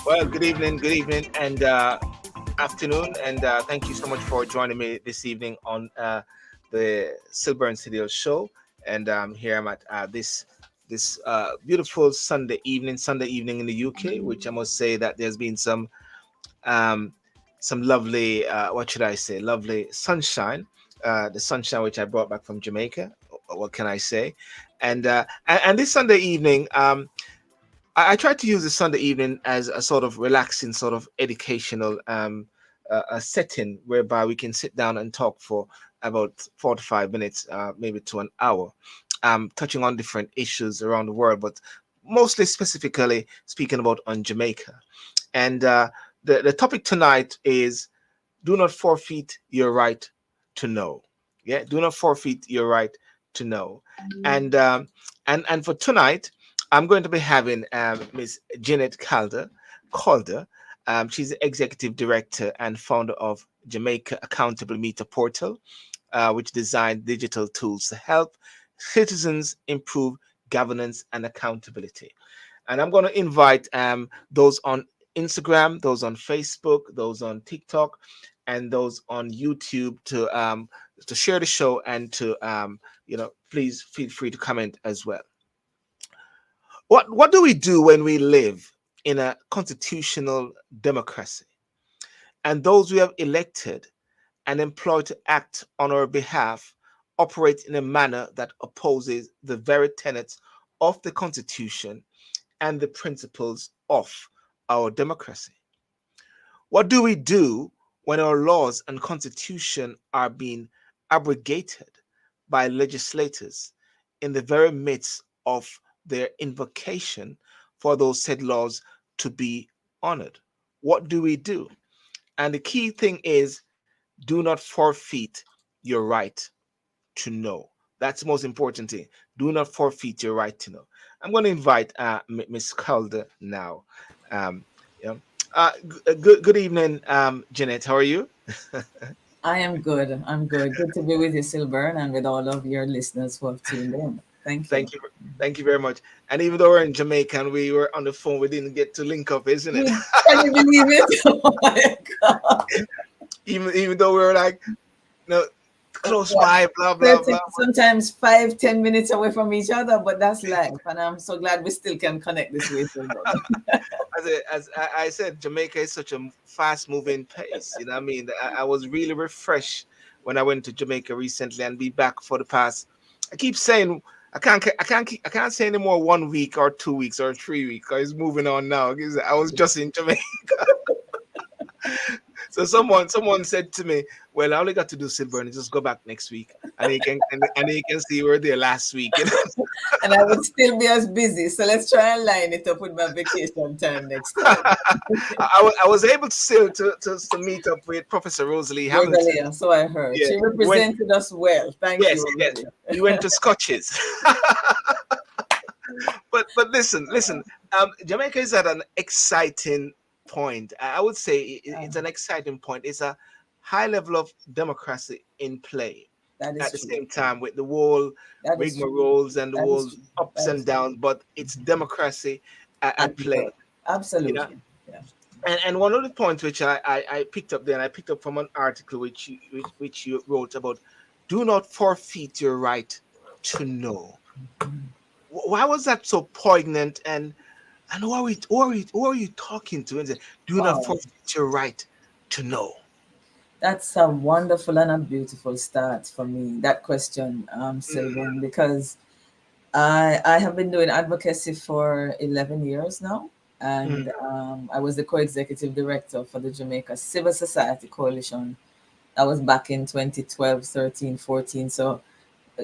Well, good evening, and afternoon, and thank you so much for joining me this evening on the Sylbourne Sydial show. And here I'm at this beautiful Sunday evening in the UK, which I must say that there's been um, some lovely, what should I say, lovely sunshine. The sunshine which I brought back from Jamaica. What can I say? And this Sunday evening, I try to use the Sunday evening as a sort of relaxing, sort of educational a setting whereby we can sit down and talk for about 45 minutes, maybe to an hour, touching on different issues around the world, but mostly specifically speaking about on Jamaica. And the topic tonight is do not forfeit your right to know. Yeah, do not forfeit your right to know. And and for tonight, I'm going to be having Miss Jeanette Calder. She's the executive director and founder of Jamaica Accountable Meter Portal, which designed digital tools to help citizens improve governance and accountability. And I'm going to invite those on Instagram, those on Facebook, those on TikTok, and those on YouTube to share the show and to please feel free to comment as well. What do we do when we live in a constitutional democracy and those we have elected and employed to act on our behalf operate in a manner that opposes the very tenets of the Constitution and the principles of our democracy? What do we do when our laws and constitution are being abrogated by legislators in the very midst of their invocation for those said laws to be honored? What do we do? And the key thing is do not forfeit your right to know. That's the most important thing. Do not forfeit your right to know. I'm going to invite Miss Calder now. Um, yeah. Good evening, Jeanette. How are you? I am good. I'm good. Good to be with you, Sylbourne, and with all of your listeners who have tuned in. Thank you. Thank you. Thank you very much. And even though we're in Jamaica and we were on the phone, we didn't get to link up, isn't it? Can you believe it? Oh my God. Even though we were like, close What? by, blah blah blah. Sometimes 5, 10 minutes away from each other, but that's life. And I'm so glad we still can connect this way, Sylbourne. As I said, Jamaica is such a fast moving pace. You know what I mean? I was really refreshed when I went to Jamaica recently and be back for the past. I keep saying I can't say anymore 1 week or 2 weeks or 3 weeks. It's moving on now. 'Cause I was just in Jamaica. So someone said to me, "Well, all you got to do, Sylbourne, is just go back next week, and you can see you were there last week." You know? And I would still be as busy. So let's try and line it up with my vacation time next time. I was able to still to meet up with Professor Rosalie Hamilton. Rosalia, so I heard. Yeah, She represented us well. Thank yes, you, yes. Rosalia. We went to Scotches. But listen. Jamaica is at an exciting point. I would say it's an exciting point. It's a high level of democracy in play. That At is the true. same time, with the whole That is true. rigmaroles and the That whole is true. ups That and is true. downs, but it's democracy at At play. work. You know, Absolutely. Yeah. and one of the points which I picked up there, and I picked up from an article which you wrote about, do not forfeit your right to know. Why was that so poignant? And who are you talking to? And say, do not Wow. forfeit your right to know. That's a wonderful and a beautiful start for me, that question, Mm, Sylvan, because I have been doing advocacy for 11 years now. mm, And I was the co-executive director for the Jamaica Civil Society Coalition. That was back in 2012, 13, 14. So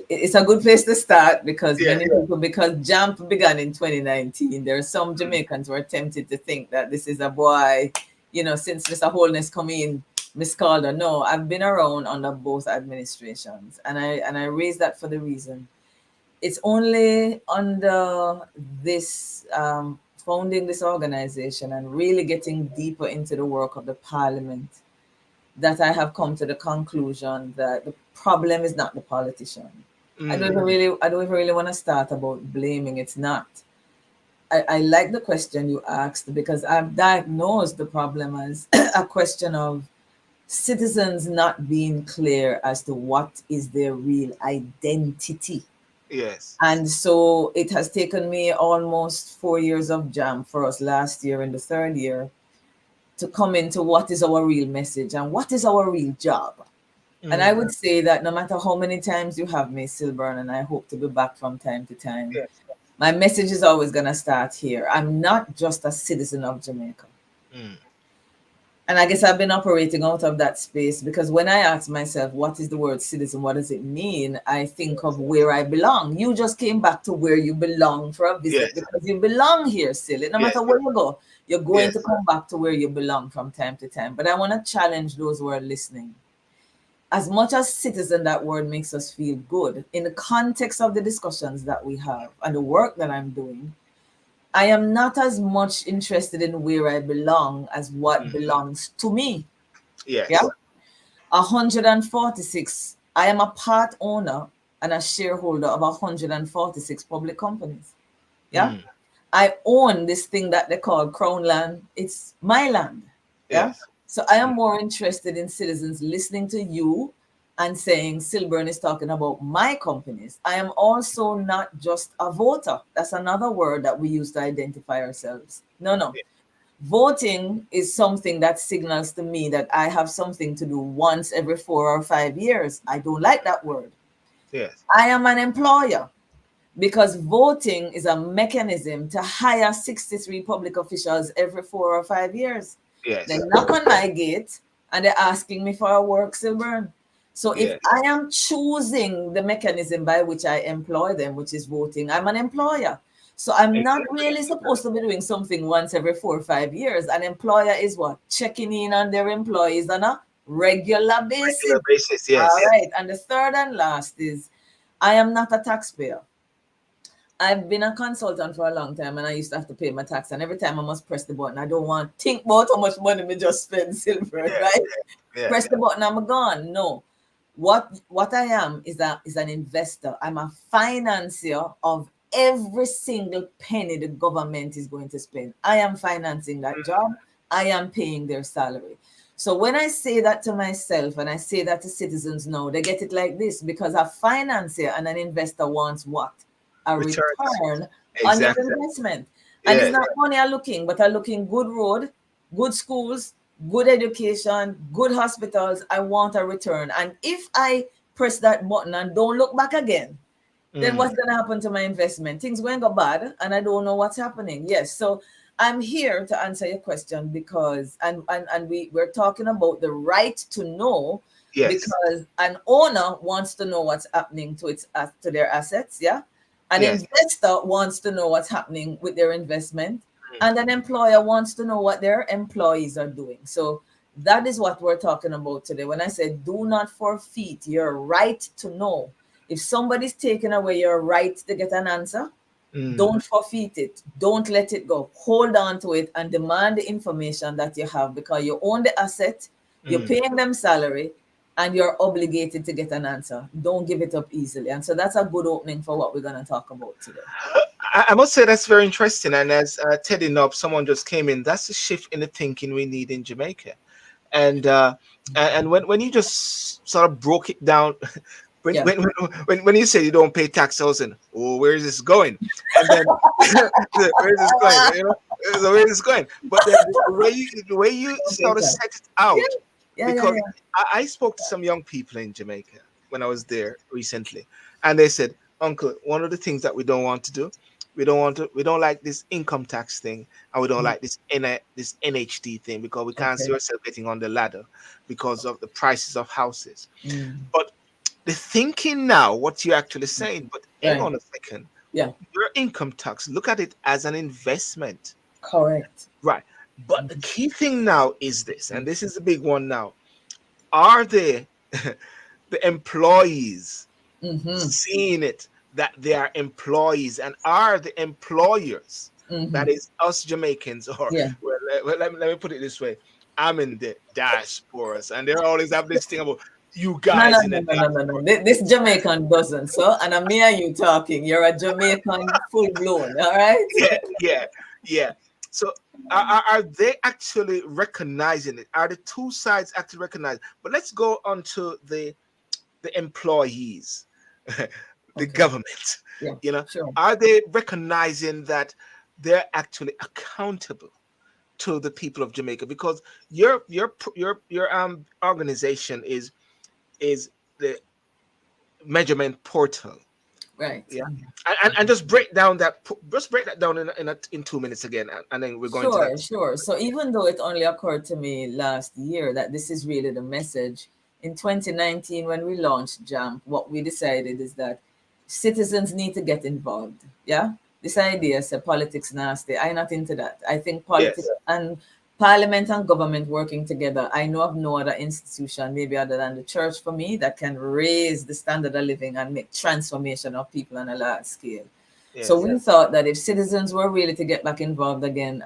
it's a good place to start because yeah. many people, because JAMP began in 2019, there are some Mm, Jamaicans who are tempted to think that this is a boy, since Mr. Holness come in, Miss Calder. No, I've been around under both administrations, and I raise that for the reason it's only under this founding this organization and really getting deeper into the work of the parliament that I have come to the conclusion that the problem is not the politician. mm, I don't even really want to start about blaming. It's not. I like the question you asked, because I've diagnosed the problem as a question of citizens not being clear as to what is their real identity. Yes. And so it has taken me almost 4 years of JAMP for us last year in the third year to come into what is our real message and what is our real job. And I would say that no matter how many times you have me, Sylbourne, and I hope to be back from time to time, Yes. my message is always going to start here. I'm not just a citizen of Jamaica. Mm. And I guess I've been operating out of that space, because when I ask myself, what is the word citizen? What does it mean? I think of where I belong. You just came back to where you belong for a visit, Yes. because you belong here, silly. No Yes. matter where you go, you're going Yes. to come back to where you belong from time to time. But I want to challenge those who are listening. As much as citizen, that word makes us feel good, in the context of the discussions that we have and the work that I'm doing, I am not as much interested in where I belong as what belongs to me. Yeah. Yes. 146. I am a part owner and a shareholder of 146 public companies. Yeah. Mm. I own this thing that they call Crown Land. It's my land. Yeah. Yes. So I am more interested in citizens listening to you and saying Sylbourne is talking about my companies. I am also not just a voter. That's another word that we use to identify ourselves. No. Voting is something that signals to me that I have something to do once every 4 or 5 years. I don't like that word. Yes. I am an employer, because voting is a mechanism to hire 63 public officials every 4 or 5 years. They Yes. knock on my gate and they're asking me for a work, Sylbourne. So if Yes. I am choosing the mechanism by which I employ them, which is voting, I'm an employer. So I'm not Exactly. really supposed to be doing something once every 4 or 5 years. An employer is what? Checking in on their employees on a regular basis. Regular basis. All Yes. right. And the third and last is I am not a taxpayer. I've been a consultant for a long time, and I used to have to pay my tax. And every time I must press the button, I don't want to think about how much money me just spend, Sylbourne, Yeah. right? Yeah. Press the button, I'm gone. No. What I am is an investor. I'm a financier of every single penny the government is going to spend. I am financing that job. I am paying their salary. So when I say that to myself and I say that to citizens now, they get it like this, because a financier and an investor wants what? A Returns. return on their Exactly. investment. And it's Yes. not money I'm looking, but I'm looking good road, good schools, good education, good hospitals. I want a return. And if I press that button and don't look back again, then Mm. what's going to happen to my investment? Things going to go bad and I don't know what's happening. Yes. So I'm here to answer your question, because, and we're talking about the right to know, Yes. because an owner wants to know what's happening to to their assets. Yeah. An Yes. investor wants to know what's happening with their investment, Mm. and an employer wants to know what their employees are doing. So that is what we're talking about today. When I said do not forfeit your right to know, if somebody's taking away your right to get an answer, Mm. don't forfeit it. Don't let it go. Hold on to it and demand the information that you have, because you own the asset, you're Mm. paying them salary, and you're obligated to get an answer. Don't give it up easily. And so that's a good opening for what we're going to talk about today. I must say that's very interesting. And as Teddy Knob, someone just came in. That's the shift in the thinking we need in Jamaica. And when you just sort of broke it down, when Yeah. when when you say you don't pay tax, I was saying, oh, where is this going? And then where is this going? You know, so where is this going? But then the way you sort of set it Yeah. out, Yeah. because I spoke to some young people in Jamaica when I was there recently, and they said, Uncle, one of the things that we don't want to do, we don't like this income tax thing, and we don't like this NHD thing, because we can't see Okay. ourselves getting on the ladder because of the prices of houses. Mm. But the thinking now, what you're actually saying, but hang Right. on a second, Yeah. your income tax, look at it as an investment, Correct. right? But the key thing now is this, and this is the big one now: are they the employees Mm-hmm. seeing it that they are employees, and are the employers, Mm-hmm. that is us Jamaicans, or Yeah. let me put it this way: I'm in the diasporas, and they always have this thing about you No, no, guys in no, the no, no, no, diaspora. no. This Jamaican doesn't, so. And I'm me and you talking. You're a Jamaican full blown, all right? Yeah, yeah, yeah. So are they actually recognizing it? Are the two sides actually recognizing? But let's go on to the employees, the Okay. government. Yeah, You know, sure. are they recognizing that they're actually accountable to the people of Jamaica? Because your organization is the measurement portal. Right. Yeah, and just break that down in 2 minutes again, and then we're going to Sure, that. sure. So even though it only occurred to me last year that this is really the message, in 2019 when we launched JAMP, what we decided is that citizens need to get involved. Yeah? This idea say politics nasty. I'm not into that. I think politics Yes. and parliament and government working together, I know of no other institution, maybe other than the church for me, that can raise the standard of living and make transformation of people on a large scale. So Yes. we thought that if citizens were really to get back involved again,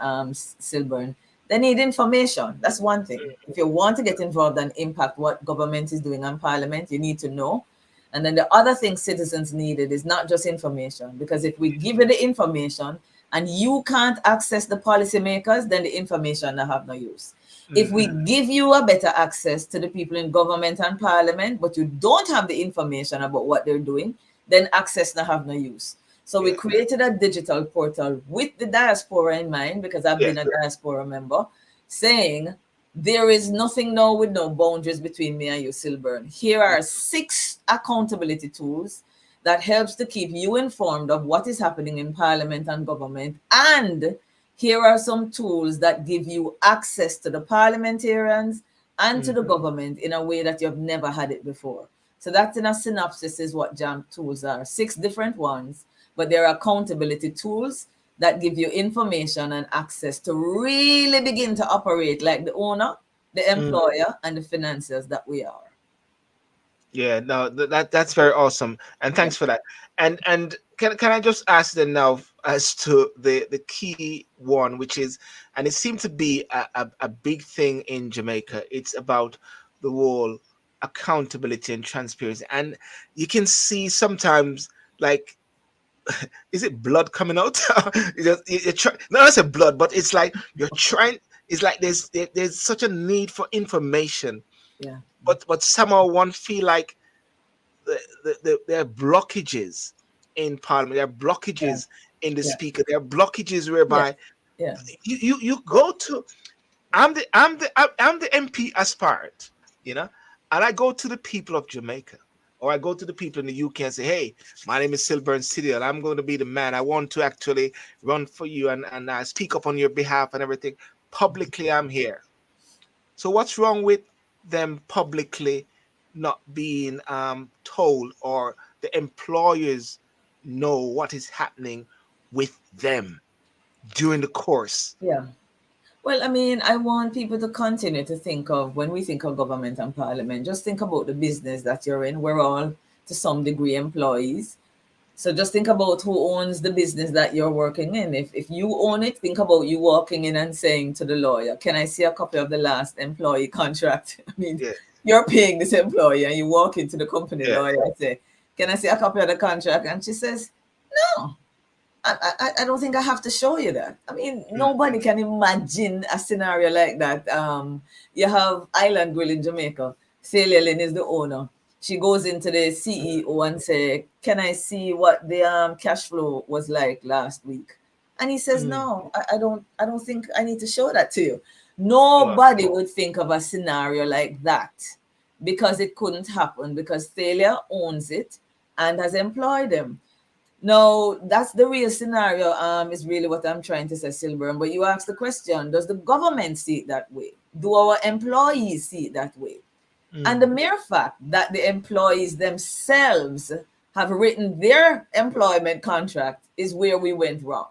Sylbourne, they need information. That's one thing. If you want to get involved and impact what government is doing on parliament, you need to know. And then the other thing citizens needed is not just information, because if we give you the information and you can't access the policymakers, then the information will have no use. If we Mm-hmm. give you a better access to the people in government and parliament, but you don't have the information about what they're doing, then access will have no use. So we Yeah. created a digital portal with the diaspora in mind, because I've been Yes. a diaspora member, saying there is nothing now with no boundaries between me and you, Sylbourne. Here are 6 accountability tools that helps to keep you informed of what is happening in parliament and government. And here are some tools that give you access to the parliamentarians and to the Mm-hmm. government in a way that you've never had it before. So that's in a synopsis is what JAMP tools are. 6 different ones, but they're accountability tools that give you information and access to really begin to operate like the owner, the Mm. employer, and the financiers that we are. Yeah. No, that's very awesome, and Yeah. thanks for that. And can I just ask them now as to the key one, which is, and it seemed to be a big thing in Jamaica. It's about the whole accountability and transparency, and you can see sometimes like, is it blood coming out? Not as a blood, but it's like you're trying. It's like there's such a need for information, Yeah. but somehow one feel like there are blockages in Parliament. There are Yeah. blockages in the Yeah. Speaker. There are blockages Yeah. whereby Yeah. you go to. I'm the MP aspirant, you know, and I go to the people of Jamaica, or I go to the people in the UK and say, "Hey, my name is Sylbourne Sydial. I'm going to be the man. I want to actually run for you and speak up on your behalf and everything publicly. I'm here." So what's wrong with them publicly not being told, or the employers know what is happening with them during the course? Yeah. Well, I mean, I want people to continue to think of when we think of government and parliament, just think about the business that you're in. We're all to some degree employees. So just think about who owns the business that you're working in. If you own it, think about you walking in and saying to the lawyer, "Can I see a copy of the last employee contract?" I mean, Yeah, you're paying this employee and you walk into the company yeah. lawyer and say, "Can I see a copy of the contract?" And she says, "No, I don't think I have to show you that." I mean, nobody can imagine a scenario like that. You have Island Grill in Jamaica. Celia Lynn is the owner. She goes into the CEO and say, "Can I see what the cash flow was like last week?" And he says, Mm. "No, I don't think I need to show that to you." Wow. Nobody would think of a scenario like that because it couldn't happen because Celia owns it and has employed them. No, that's the real scenario. Is really what I'm trying to say, Sylbourne. But you asked the question: does the government see it that way? Do our employees see it that way? And the Mm. mere fact that the employees themselves have written their employment contract is where we went wrong.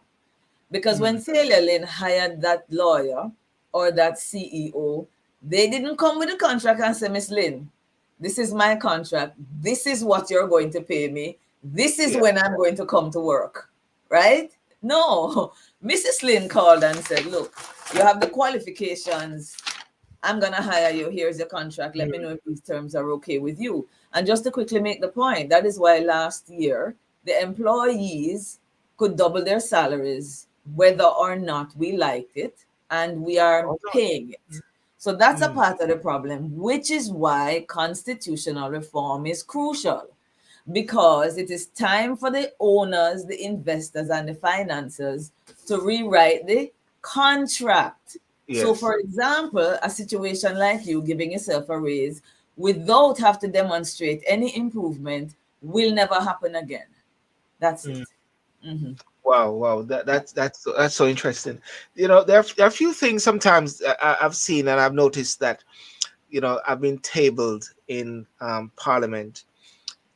Because when Mm. Celia Lynn hired that lawyer or that CEO, they didn't come with a contract and say, "Miss Lynn, this is my contract. This is what you're going to pay me. This is Yeah. when I'm going to come to work." Right? No. Mrs. Lynn called and said, "Look, you have the qualifications I'm going to hire you. Here's your contract. Let me know if these terms are okay with you. And just to quickly make the point, that is why last year the employees could double their salaries, whether or not we liked it, and we are Hold on. paying it. So that's a Mm. part of the problem, which is why constitutional reform is crucial, because it is time for the owners, the investors, and the financiers to rewrite the contract. So, Yes. for example, a situation like you giving yourself a raise without have to demonstrate any improvement will never happen again. That's it. Mm. Mhm. Wow, wow, Yeah. that's so interesting. You know, there are a few things sometimes I've seen and I've noticed that, you know, I've been tabled in Parliament,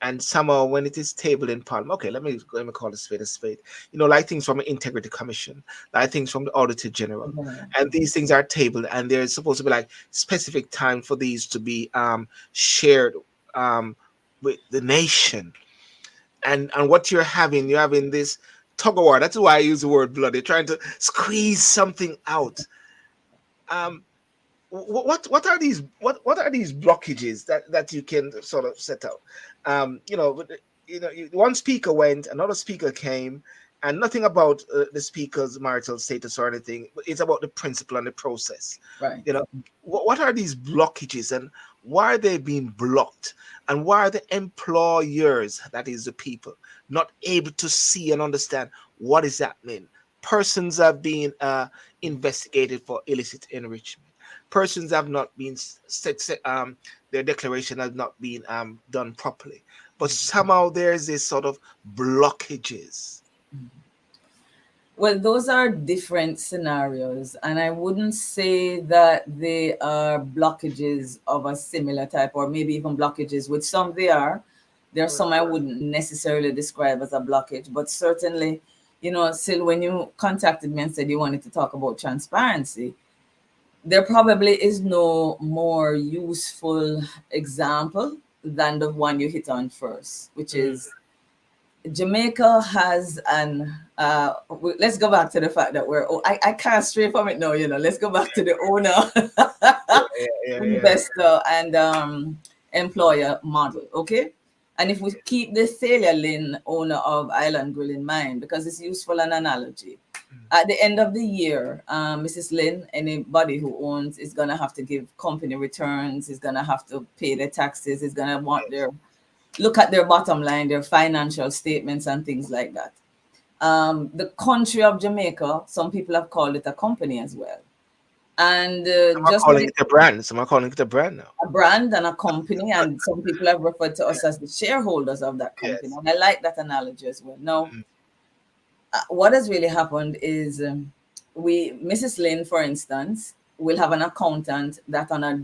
and somehow when it is tabled in Parliament, okay, let me call a spade a spade. You know, like things from an Integrity Commission, like things from the Auditor General, Yeah. and these things are tabled, and there's supposed to be like specific time for these to be shared um with the nation, and what you're having this tug of war. That's why I use the word blood. They're trying to squeeze something out. Um, what are these what are these blockages that you can sort of set out? You know, one speaker went, another speaker came, and nothing about the speaker's marital status or anything. But it's about the principle and the process. Right. You know, what are these blockages, and why are they being blocked, and why are the employers, that is the people, not able to see and understand what is happening? Persons have been investigated for illicit enrichment. Persons have not been their declaration has not been done properly, but somehow there's this sort of blockages. Well, those are different scenarios, and I wouldn't say that they are blockages of a similar type, or maybe even blockages. With some, they are. There are some I wouldn't necessarily describe as a blockage, but certainly, Sil, when you contacted me and said you wanted to talk about transparency, there probably is no more useful example than the one you hit on first, which Mm. is Jamaica has an let's go back to the fact that I can't stray from it now, let's go back to the owner, Yeah, yeah, yeah, investor, and employer model, okay? And if we keep the Thalia Lynn, owner of Island Grill, in mind, because it's useful an analogy, at the end of the year, Mrs. Lynn, anybody who owns, is gonna have to give company returns, is gonna have to pay their taxes, is gonna want yes, their look at their bottom line, their financial statements, and things like that. The country of Jamaica, some people have called it a company as well. And some are just what calling it a brand. Some are calling it a brand now. a brand and a company, and some people have referred to us as the shareholders of that company. Yes. And I like that analogy as well. Now, Mm. what has really happened is Mrs. Lynn, for instance, will have an accountant that on a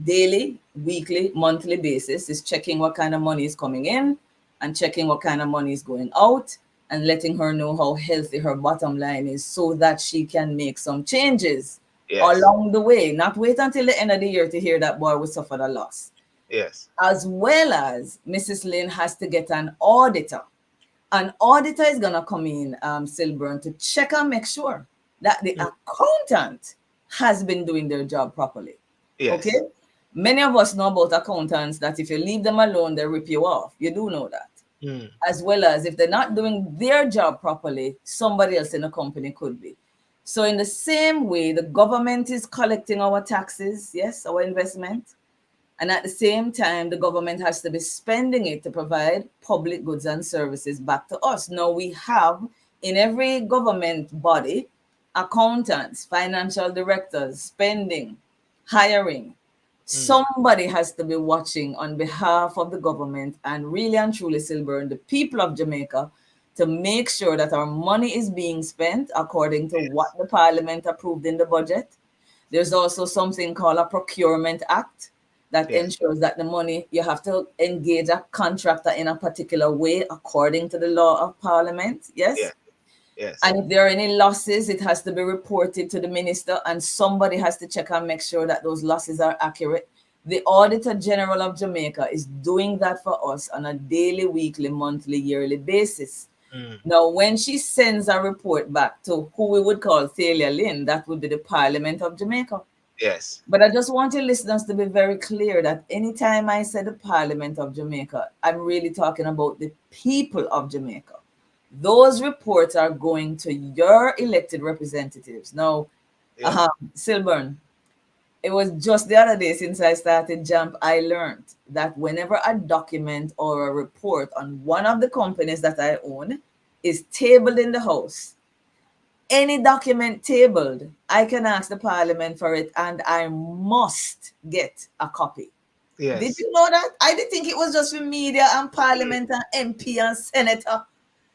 daily, weekly, monthly basis is checking what kind of money is coming in and checking what kind of money is going out, and letting her know how healthy her bottom line is so that she can make some changes Yes. along the way, not wait until the end of the year to hear that boy will suffer a loss. Yes. As well as Mrs. Lynn has to get an auditor. An auditor is going to come in, Sylbourne, to check and make sure that the Mm. accountant has been doing their job properly. Okay? Yes. Many of us know about accountants that if you leave them alone, they rip you off. You do know that. Mm. As well as if they're not doing their job properly, somebody else in the company could be. So, in the same way, the government is collecting our taxes, yes, our investment. And at the same time, the government has to be spending it to provide public goods and services back to us. Now, we have in every government body accountants, financial directors, spending, hiring. Mm. Somebody has to be watching on behalf of the government and really and truly, Sylbourne, the people of Jamaica, to make sure that our money is being spent according to Yes. what the parliament approved in the budget. There's also something called a procurement act that Yes. ensures that the money, you have to engage a contractor in a particular way according to the law of parliament. Yes. Yes. Yes. And if there are any losses, it has to be reported to the minister, and somebody has to check and make sure that those losses are accurate. The Auditor General of Jamaica is doing that for us on a daily, weekly, monthly, yearly basis. Mm. Now, when she sends a report back to who we would call Thalia Lynn, that would be the Parliament of Jamaica. Yes. But I just want your listeners to be very clear that anytime I say the Parliament of Jamaica, I'm really talking about the people of Jamaica. Those reports are going to your elected representatives. Now, Yes. Sylbourne, it was just the other day since I started JAMP, I learned that whenever a document or a report on one of the companies that I own is tabled in the House, any document tabled, I can ask the Parliament for it and I must get a copy. Did Yes. you know that? I did think it was just for media and Parliament and MP and Senator. I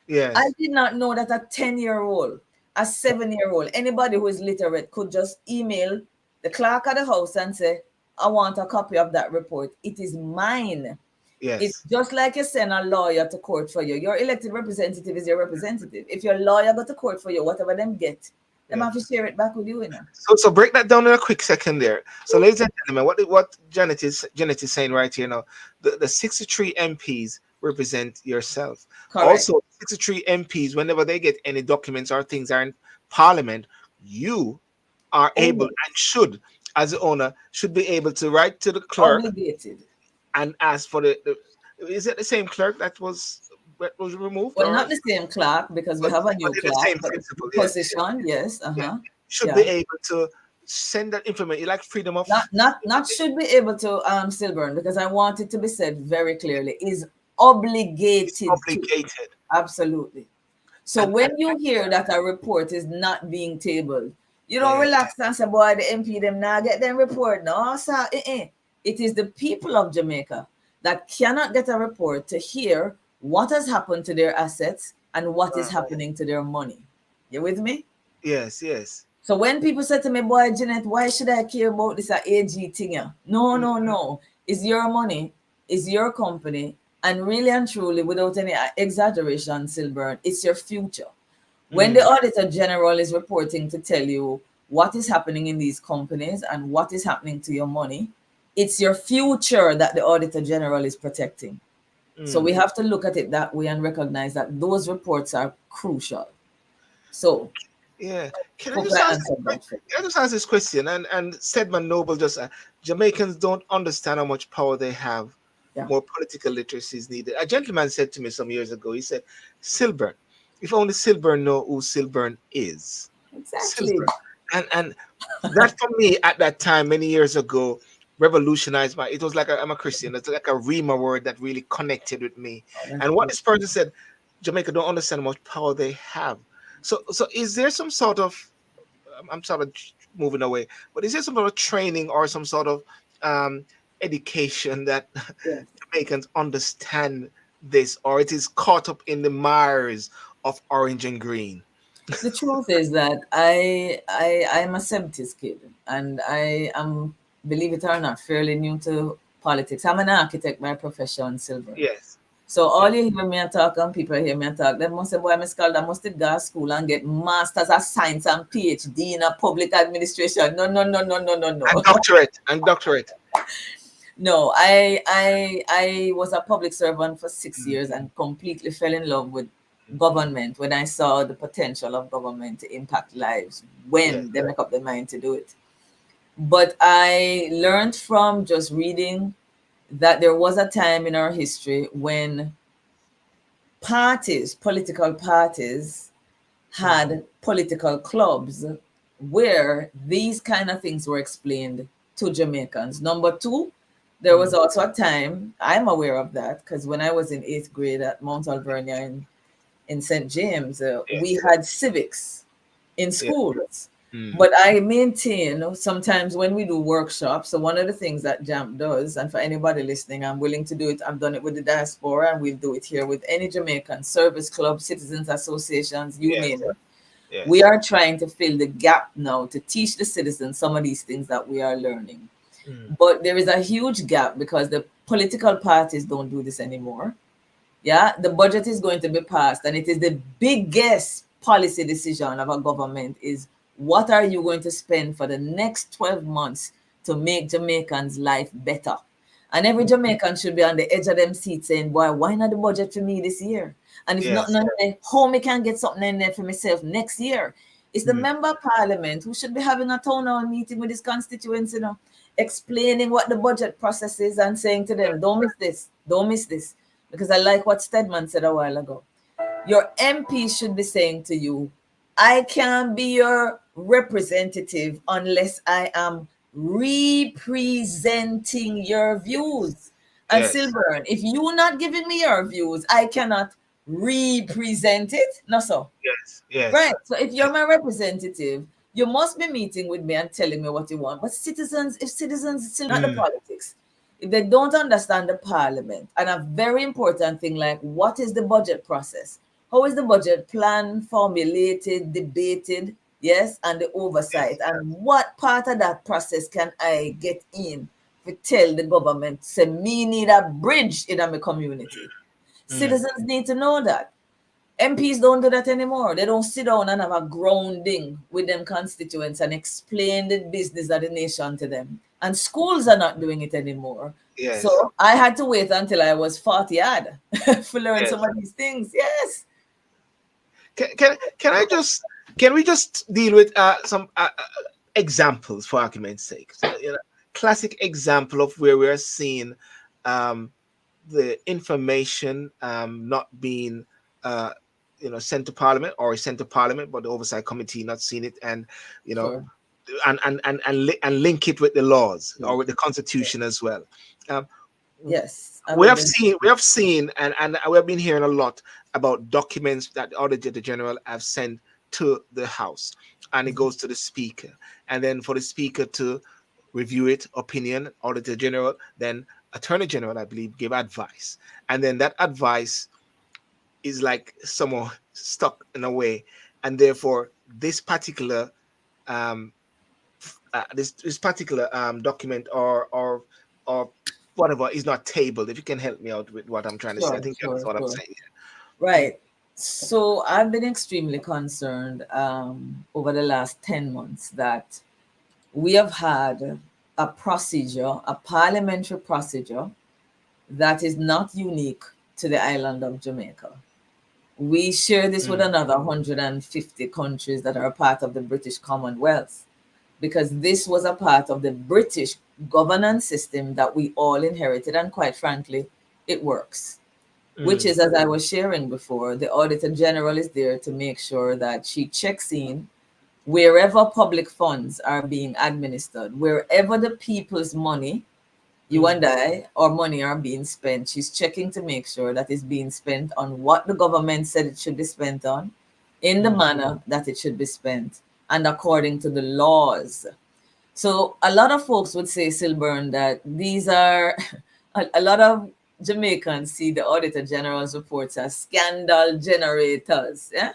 Yes. did not know that a 10-year-old, a 7-year-old, anybody who is literate could just email the clerk of the House and say, I want a copy of that report. It is mine. It's Yes. just like you send a lawyer to court for you. Your elected representative is your representative. If your lawyer go to court for you, whatever them get, them Yes. have to share it back with you, you know. So break that down in a quick second there. So, ladies and gentlemen, what Janet is saying right here now, the 63 MPs represent yourself. Correct. Also, 63 MPs, whenever they get any documents or things are in Parliament, you are able Always and should, as the owner, should be able to write to the clerk obligated. and ask for the is it the same clerk that was removed, Well, or not the same clerk because we but, have a but new in the clerk, same but principle? the Yes. position, yes, Yeah. Should be yeah. able to send that information, like freedom of Not should be able to Sylbourne, because I want it to be said very clearly, is obligated to. obligated. Absolutely. So And when you hear that a report is not being tabled, you don't yeah, relax and say, boy, the MP them now get them report. No, sir. It is the people of Jamaica that cannot get a report to hear what has happened to their assets and what is happening to their money. You with me? yes, yes. So when people say to me, boy, Jeanette, why should I care about this AG thing? No, Mm, no, no. It's your money, it's your company, and really and truly, without any exaggeration, Sylbourne, it's your future. When the mm, Auditor General is reporting to tell you what is happening in these companies and what is happening to your money, it's your future that the Auditor General is protecting. So mm. we have to look at it that way and recognize that those reports are crucial. So Yeah. Can I hope just I ask? answered that for you. Can I just ask this question? And Stedman Noble just Jamaicans don't understand how much power they have. Yeah, More political literacy is needed. A gentleman said to me some years ago. He said, "Sylbourne, if only Sylbourne know who Sylbourne is." exactly. Sylbourne, and that for me at that time many years ago revolutionized my. It was like I'm a Christian. It's like a Rima word that really connected with me. Oh, that's And what good. this person said, Jamaica don't understand how much power they have. So is there some sort of I'm sort of moving away, but is there some sort of training or some sort of um, education that Yes. Jamaicans understand this, or it is caught up in the mires of orange and green? The truth is that I'm a 70s kid, and I am, believe it or not, fairly new to politics. I'm an architect by profession, Silver. Yes, So all yes. you hear me talk and people hear me talk, they must say, boy, Miss Calder must go to school and get masters of science and PhD in a public administration. No, no, no, no, no, no, no. And doctorate. No, I was a public servant for 6 years Mm, and completely fell in love with government when I saw the potential of government to impact lives yes. when they make up their mind to do it. But I learned from just reading that there was a time in our history when parties, political parties, Mm, had political clubs where these kind of things were explained to Jamaicans. Number two, there was mm, also a time, I'm aware of that, because when I was in 8th grade at Mount Alvernia in St. James, we yes, had civics in yes. schools. Mm, But I maintain sometimes when we do workshops, so one of the things that JAMP does, and for anybody listening, I'm willing to do it. I've done it with the diaspora and we'll do it here with any Jamaican service club, citizens associations, you name yes, it. We yes. are trying to fill the gap now to teach the citizens some of these things that we are learning. Mm, But there is a huge gap because the political parties don't do this anymore. Yeah, the budget is going to be passed, and it is the biggest policy decision of a government is what are you going to spend for the next 12 months to make Jamaicans' life better? And every Jamaican should be on the edge of them seats saying, boy, why not the budget for me this year? And if not, yes, none of the how me can get something in there for myself next year. It's the member of parliament who should be having a town hall meeting with his constituents, explaining what the budget process is and saying to them, don't miss this, don't miss this. Because I like what Stedman said a while ago. Your MP should be saying to you, I can't be your representative unless I am representing your views. And Yes. Sylbourne, if you're not giving me your views, I cannot represent it. No, so. Yes. Yes. Right. So if you're my representative, you must be meeting with me and telling me what you want. But citizens, if citizens still not the politics, if they don't understand the parliament, and a very important thing like what is the budget process? How is the budget plan formulated, debated, yes, and the oversight? And what part of that process can I get in to tell the government, say me need a bridge in my community? Citizens need to know that. MPs don't do that anymore. They don't sit down and have a grounding with them constituents and explain the business of the nation to them. And schools are not doing it anymore. Yes. So I had to wait until I was 40 odd to learn Yes. some of these things. Yes. Can we just deal with some examples for argument's sake? So, classic example of where we are seeing the information not being sent to Parliament, or sent to Parliament, but the Oversight Committee not seeing it, and Sure. and link it with the laws or with the Constitution as well. Yes. We have seen, and we have been hearing a lot about documents that the Auditor General have sent to the House, and it goes to the Speaker, and then for the Speaker to review it, opinion, Auditor General, then Attorney General, I believe, give advice, and then that advice is like somehow stuck in a way, and therefore this particular this particular document or whatever is not tabled. If you can help me out with what I'm trying to say, I think that's what I'm saying. Right. So I've been extremely concerned over the last 10 months that we have had a procedure, a parliamentary procedure that is not unique to the island of Jamaica. We share this with another 150 countries that are a part of the British Commonwealth, because this was a part of the British governance system that we all inherited, and quite frankly, it works. Which is, as I was sharing before, the Auditor General is there to make sure that she checks in wherever public funds are being administered, wherever the people's money, you and I, our money are being spent. She's checking to make sure that it's being spent on what the government said it should be spent on, in the manner that it should be spent, and according to the laws. So a lot of folks would say, Sylbourne, that these are a lot of Jamaicans see the Auditor General's reports as scandal generators, yeah?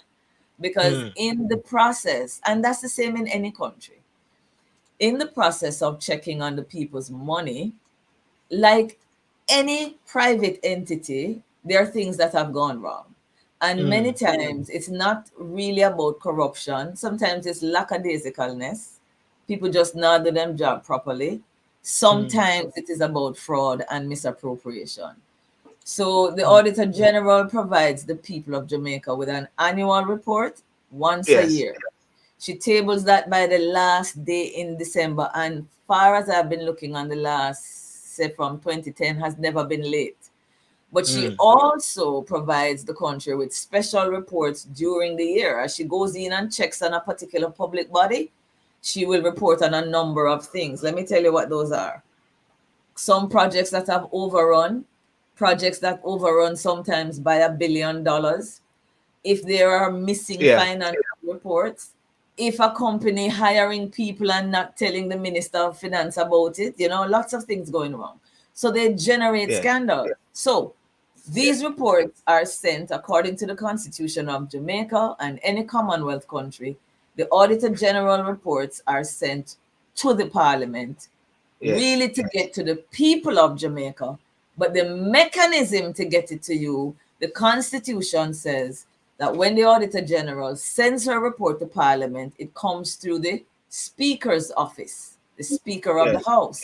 Because in the process, and that's the same in any country, in the process of checking on the people's money, like any private entity, there are things that have gone wrong. And many times it's not really about corruption. Sometimes it's lackadaisicalness. People just not do their job properly. Sometimes it is about fraud and misappropriation. So the Auditor General provides the people of Jamaica with an annual report once a year. She tables that by the last day in December. And far as I've been looking on the last, say from 2010, has never been late. But she also provides the country with special reports during the year. As she goes in and checks on a particular public body, she will report on a number of things. Let me tell you what those are. Some projects that have overrun, projects that overrun sometimes by $1 billion. If there are missing financial reports, if a company hiring people and not telling the Minister of Finance about it, lots of things going wrong. So they generate scandal. So these reports are sent according to the Constitution of Jamaica and any Commonwealth country. The Auditor General reports are sent to the Parliament, really to get to the people of Jamaica. But the mechanism to get it to you, the Constitution says that when the Auditor General sends her report to Parliament, it comes through the Speaker's office, the Speaker of the House.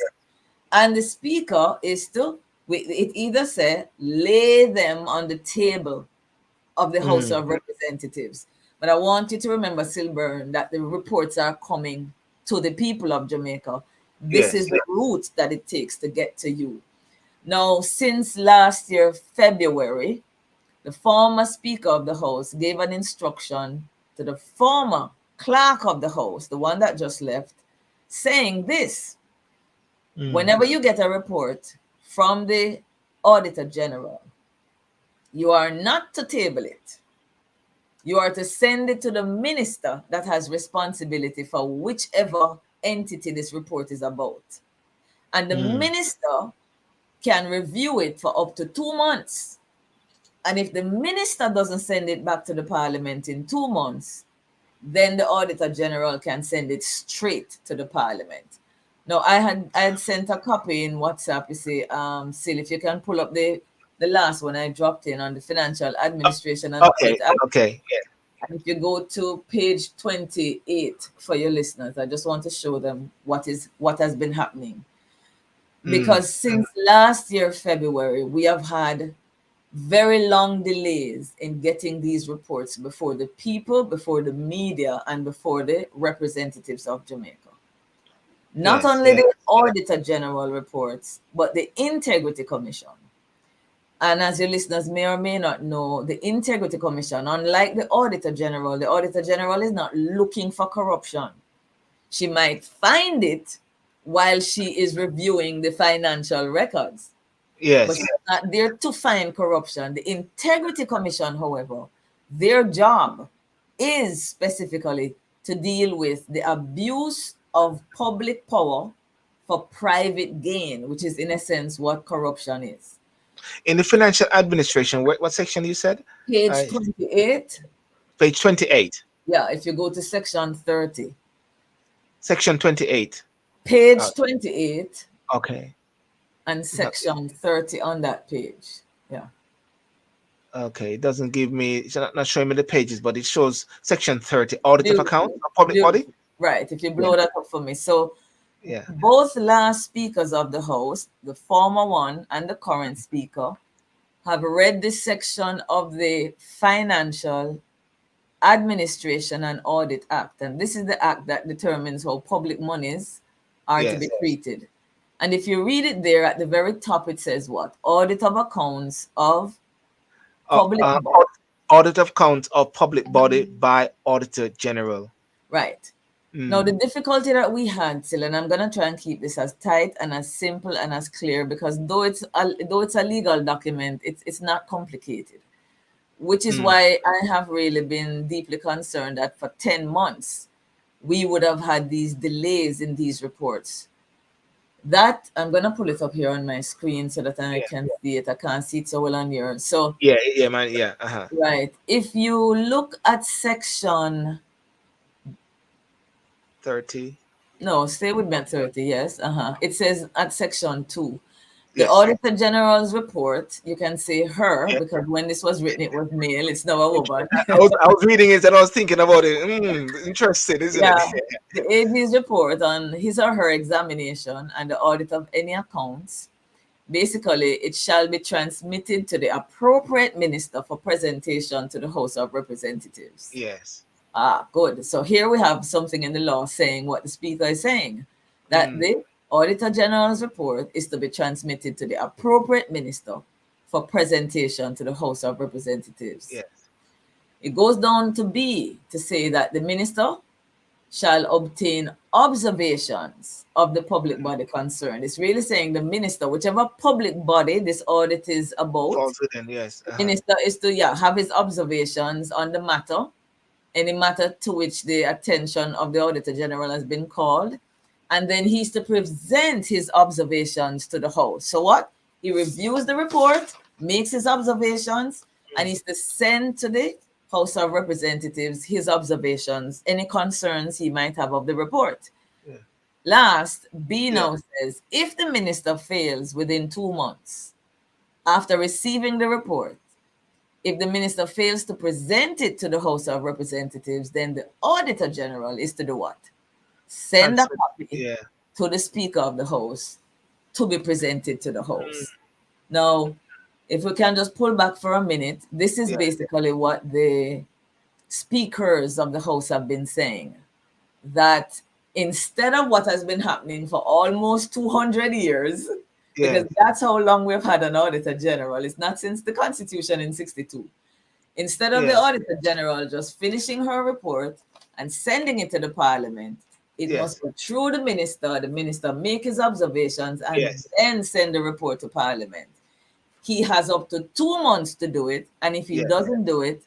And the Speaker is to, it either say, lay them on the table of the House of Representatives. But I want you to remember, Sylbourne, that the reports are coming to the people of Jamaica. This Yes. is the route that it takes to get to you. Now, since last year, February, the former Speaker of the House gave an instruction to the former Clerk of the House, the one that just left, saying this: whenever you get a report from the Auditor General, you are not to table it. You are to send it to the minister that has responsibility for whichever entity this report is about. And the minister can review it for up to 2 months. And if the minister doesn't send it back to the parliament in 2 months, then the Auditor General can send it straight to the parliament. Now, I had sent a copy in WhatsApp. You see, Sil, if you can pull up the last one I dropped in on the Financial Administration and Okay. Audit Act. Okay. Yeah. And if you go to page 28 for your listeners, I just want to show them what has been happening. Because since last year, February, we have had very long delays in getting these reports before the people, before the media, and before the representatives of Jamaica. Not only the Auditor General reports, but the Integrity Commission. And as your listeners may or may not know, the Integrity Commission, unlike the Auditor General is not looking for corruption. She might find it while she is reviewing the financial records. Yes. But she's not there to find corruption. The Integrity Commission, however, their job is specifically to deal with the abuse of public power for private gain, which is in essence what corruption is. In the financial administration, what section you said? Page 28. Page 28. Yeah, if you go to section 30. Section 28. Page 28. Okay. And section 30 on that page. Yeah. Okay. It doesn't give me, it's not showing me the pages, but it shows section 30, audit of account, a public body. Right. If you blow that up for me. So yeah, both last speakers of the House, the former one and the current speaker, have read this section of the Financial Administration and Audit Act. And this is the act that determines how public monies are to be treated. And if you read it there at the very top, it says what? Audit of accounts of public body. Audit of accounts of public body by Auditor General. Right. Now, the difficulty that we had, Sil, and I'm going to try and keep this as tight and as simple and as clear, because though it's a legal document, it's not complicated, which is why I have really been deeply concerned that for 10 months, we would have had these delays in these reports. That, I'm going to pull it up here on my screen so that I can see it. I can't see it so well on yours. So, man. Right. If you look at section 30. No, stay with me at 30, yes. It says at section 2. The Auditor General's report, you can say her, because when this was written, it was male. It's now a woman. I was reading it and I was thinking about it. Interesting, isn't it? The AG's report on his or her examination and the audit of any accounts. Basically, it shall be transmitted to the appropriate minister for presentation to the House of Representatives. Yes. Good. So here we have something in the law saying what the speaker is saying, that the Auditor General's report is to be transmitted to the appropriate minister for presentation to the House of Representatives. Yes. It goes down to B to say that the minister shall obtain observations of the public body concerned. It's really saying the minister, whichever public body this audit is about, the minister is to have his observations on the matter, any matter to which the attention of the Auditor General has been called, and then he's to present his observations to the House. So what? He reviews the report, makes his observations, and he's to send to the House of Representatives his observations, any concerns he might have of the report. Last, B now says, if the minister fails within 2 months after receiving the report, if the minister fails to present it to the House of Representatives, then the Auditor General is to do what? Send a copy to the Speaker of the House to be presented to the House. Now, if we can just pull back for a minute, this is basically what the speakers of the House have been saying that instead of what has been happening for almost 200 years, Yeah. because that's how long we've had an Auditor General, it's not since the Constitution in 62. Instead of the Yes. Auditor General just finishing her report and sending it to the Parliament, it Yes. must go through the minister make his observations, and Yes. then send the report to Parliament. He has up to 2 months to do it, and if he Yeah. doesn't do it,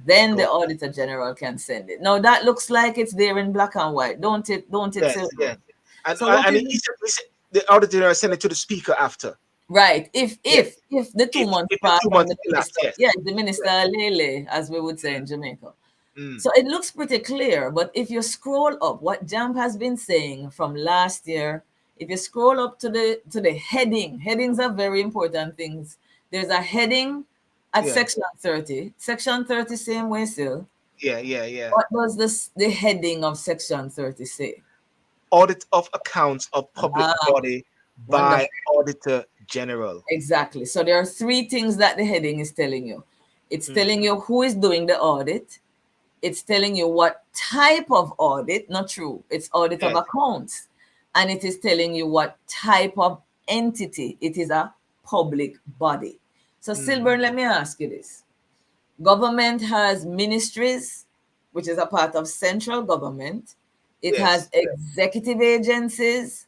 then the Go. Auditor General can send it. Now that looks like it's there in black and white, don't it? Don't it, Yes. Yes. Sylbourne? And So what is he said the Auditor General sent it to the Speaker after. right? If Yes. if the 2 months If the pass two and months the elapsed, minister, yes. yeah, the minister Yes. lele, as we would say in Jamaica. Mm. So it looks pretty clear, but if you scroll up, what JAMP has been saying from last year, if you scroll up to the heading, headings are very important things. There's a heading at Yeah. section 30. Section 30 same way still. Yeah. Yeah. Yeah. What does the heading of section 30 say? Audit of accounts of public Ah, body by wonderful. Auditor General. Exactly. So there are three things that the heading is telling you. It's Mm. telling you who is doing the audit. It's telling you what type of audit, not true, it's audit of Yes. accounts. And it is telling you what type of entity. It is a public body. So, Mm. Sylbourne, let me ask you this. Government has ministries, which is a part of central government. It has Yes. executive agencies,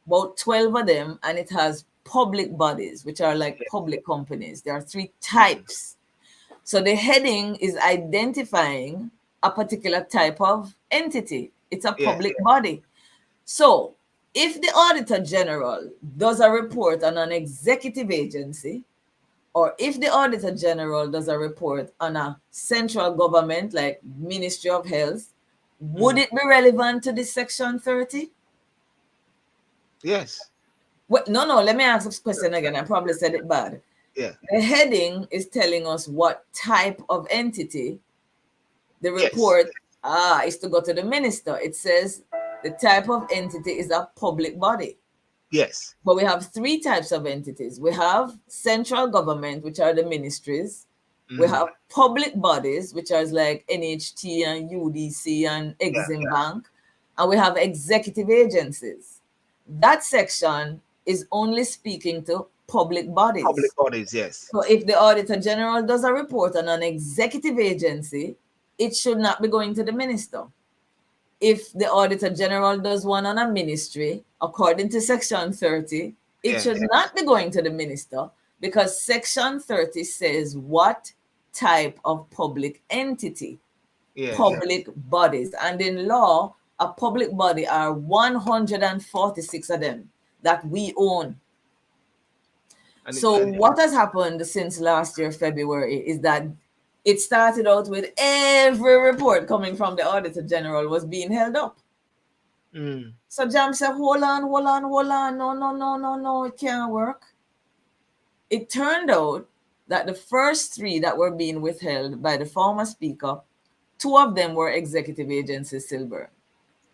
about 12 of them, and it has public bodies, which are like Yes. public companies. There are three Mm. types. So the heading is identifying a particular type of entity. It's a Yes. public body. So if the Auditor General does a report on an executive agency, or if the Auditor General does a report on a central government like Ministry of Health, would Mm. it be relevant to this section 30? Yes. No, let me ask this question again. I probably said it bad. Yeah. The heading is telling us what type of entity. The Yes. report is to go to the minister. It says the type of entity is a public body. Yes. But we have three types of entities. We have central government, which are the ministries. We Mm. have public bodies, which are like NHT and UDC and Yeah. Exim Bank. And we have executive agencies. That section is only speaking to public Public bodies. bodies. Yes. So if the Auditor General does a report on an executive agency, it should not be going to the minister. If the Auditor General does one on a ministry, according to Section 30, it should Yes. not be going to the minister, because Section 30 says what type of public entity, Yes. public bodies. And in law, a public body are 146 of them that we own. And it, So and what has happened since last year, February, is that it started out with every report coming from the Auditor General was being held up. mm. So JAMP said, hold on. No, it can't work. It turned out that the first three that were being withheld by the former speaker, two of them were executive agencies, Sylbourne.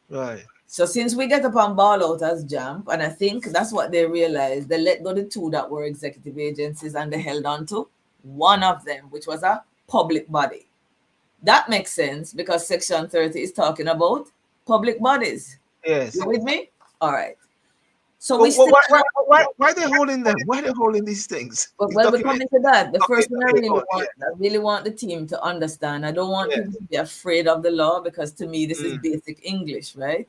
Right. So since we get up and ball out as JAMP, and I think that's what they realized, they let go the two that were executive agencies and they held on to one of them, which was a public body. That makes sense because Section 30 is talking about public bodies. Yes. You with me? All right. So Well, we still why are they holding them? Why are they holding these things? well, These well, we're documents? coming to that. The Okay. first thing Okay. Go on. I really want the team to understand. I don't want Yeah. people to be afraid of the law because to me this is Mm. basic English, right?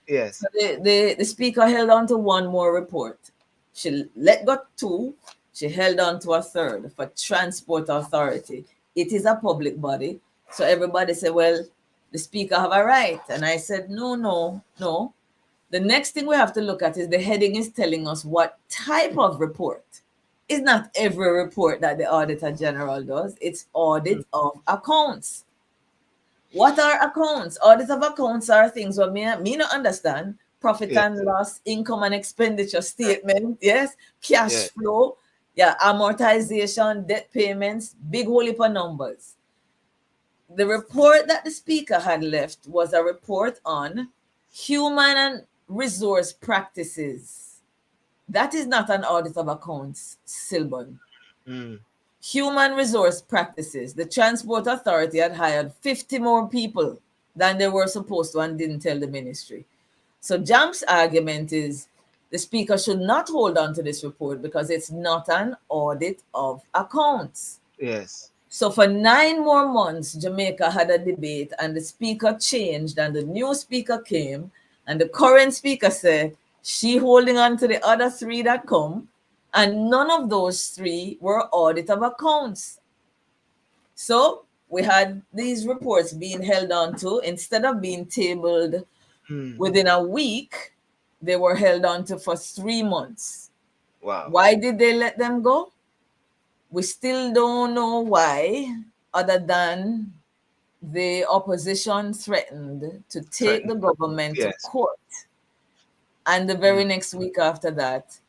Yes. So the speaker held on to one more report. She let go two. She held on to a third for Transport Authority. It is a public body. So everybody said, well, the speaker have a right. And I said, no. The next thing we have to look at is the heading is telling us what type of report. It's not every report that the Auditor General does. It's audit of accounts. What are accounts? Audit of accounts are things what me not understand. Profit Yes. and loss, income and expenditure statement, yes, cash Yes. flow, yeah, amortization, debt payments, big whole heap of numbers. The report that the speaker had left was a report on human and resource practices. That is not an audit of accounts, Sylbourne. Mm. Human resource practices. The Transport Authority had hired 50 more people than they were supposed to and didn't tell the ministry. So JAMP's argument is the speaker should not hold on to this report because it's not an audit of accounts. Yes. So for 9 more months, Jamaica had a debate and the speaker changed and the new speaker came and the current speaker said she holding on to the other 3 that come, and none of those 3 were audit of accounts. So we had these reports being held on to. Instead of being tabled within a week, they were held on to for 3 months. Wow. Why did they let them go? We still don't know why, other than the opposition threatened to take the government to Yes. court. And the very next week after that,